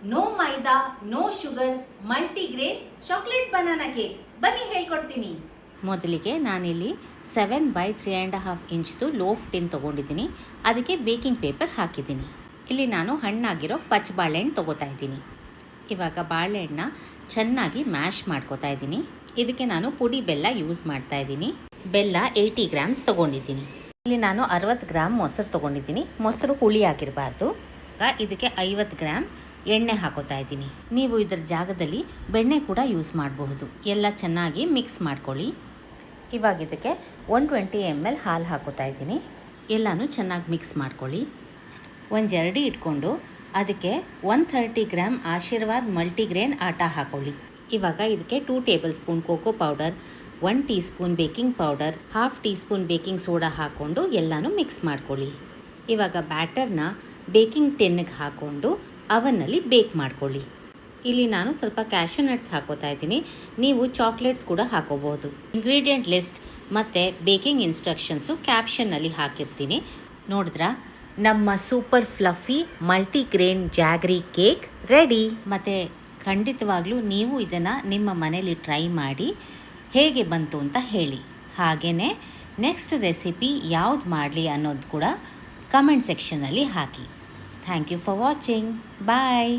No maida, no sugar, multigrain chocolate banana cake. ಬನ್ನಿ ಹೇಳ್ಕೊಡ್ತೀನಿ. ಮೊದಲಿಗೆ ನಾನಿಲ್ಲಿ 7/3.5 ಇಂಚ್ದು ಲೋಫ್ ಟಿನ್ ತೊಗೊಂಡಿದ್ದೀನಿ. ಅದಕ್ಕೆ ಬೇಕಿಂಗ್ ಪೇಪರ್ ಹಾಕಿದ್ದೀನಿ. ಇಲ್ಲಿ ನಾನು ಹಣ್ಣಾಗಿರೋ ಪಚ್ಚ ಬಾಳೆಹಣ್ಣು ತೊಗೋತಾ ಇದ್ದೀನಿ. ಇವಾಗ ಬಾಳೆಹಣ್ಣನ್ನ ಚೆನ್ನಾಗಿ ಮ್ಯಾಶ್ ಮಾಡ್ಕೋತಾ ಇದ್ದೀನಿ. ಇದಕ್ಕೆ ನಾನು ಪುಡಿ ಬೆಲ್ಲ ಯೂಸ್ ಮಾಡ್ತಾ ಇದ್ದೀನಿ. ಬೆಲ್ಲ 80 ಗ್ರಾಮ್ಸ್ ತೊಗೊಂಡಿದ್ದೀನಿ. ಇಲ್ಲಿ ನಾನು 60 ಗ್ರಾಮ್ ಮೊಸರು ತೊಗೊಂಡಿದ್ದೀನಿ. ಮೊಸರು ಹುಳಿ ಆಗಿರಬಾರ್ದು. ಇದಕ್ಕೆ 50 ಗ್ರಾಮ್ ಎಣ್ಣೆ ಹಾಕೋತಾ ಇದ್ದೀನಿ. ನೀವು ಇದರ ಜಾಗದಲ್ಲಿ ಬೆಣ್ಣೆ ಕೂಡ ಯೂಸ್ ಮಾಡಬಹುದು. ಎಲ್ಲ ಚೆನ್ನಾಗಿ ಮಿಕ್ಸ್ ಮಾಡ್ಕೊಳ್ಳಿ. ಇವಾಗ ಇದಕ್ಕೆ 120 ml ಹಾಲು ಹಾಕೋತಾ ಇದ್ದೀನಿ. ಎಲ್ಲನೂ ಚೆನ್ನಾಗಿ ಮಿಕ್ಸ್ ಮಾಡ್ಕೊಳ್ಳಿ. ಒಂದು ಜರಡಿ ಇಟ್ಕೊಂಡು ಅದಕ್ಕೆ 130 ಗ್ರಾಮ್ ಆಶೀರ್ವಾದ್ ಮಲ್ಟಿಗ್ರೇನ್ ಆಟ ಹಾಕೊಳ್ಳಿ. ಇವಾಗ ಇದಕ್ಕೆ 2 table spoon cocoa powder, 1 tea spoon baking powder, 1/2 tea spoon baking soda ಹಾಕ್ಕೊಂಡು ಎಲ್ಲನೂ ಮಿಕ್ಸ್ ಮಾಡ್ಕೊಳ್ಳಿ. ಇವಾಗ ಬ್ಯಾಟರ್ನ ಬೇಕಿಂಗ್ ಟಿನ್ನಿಗೆ ಹಾಕ್ಕೊಂಡು ಅವನ್ನಲ್ಲಿ ಬೇಕ್ ಮಾಡ್ಕೊಳ್ಳಿ. ಇಲ್ಲಿ ನಾನು ಸ್ವಲ್ಪ ಕ್ಯಾಶ್ಯೂ ನಟ್ಸ್ ಹಾಕೋತಾ ಇದ್ದೀನಿ. ನೀವು ಚಾಕ್ಲೇಟ್ಸ್ ಕೂಡ ಹಾಕೋಬಹುದು. ಇಂಗ್ರೀಡಿಯೆಂಟ್ ಲಿಸ್ಟ್ ಮತ್ತು ಬೇಕಿಂಗ್ ಇನ್ಸ್ಟ್ರಕ್ಷನ್ಸು ಕ್ಯಾಪ್ಷನ್ನಲ್ಲಿ ಹಾಕಿರ್ತೀನಿ. ನೋಡಿದ್ರಾ, ನಮ್ಮ super fluffy multigrain jaggery cake ready. ಮತ್ತು ಖಂಡಿತವಾಗ್ಲೂ ನೀವು ಇದನ್ನು ನಿಮ್ಮ ಮನೇಲಿ ಟ್ರೈ ಮಾಡಿ ಹೇಗೆ ಬಂತು ಅಂತ ಹೇಳಿ. ಹಾಗೆಯೇ ನೆಕ್ಸ್ಟ್ ರೆಸಿಪಿ ಯಾವ್ದು ಮಾಡಲಿ ಅನ್ನೋದು ಕೂಡ ಕಮೆಂಟ್ ಸೆಕ್ಷನಲ್ಲಿ ಹಾಕಿ. Thank you for watching. Bye.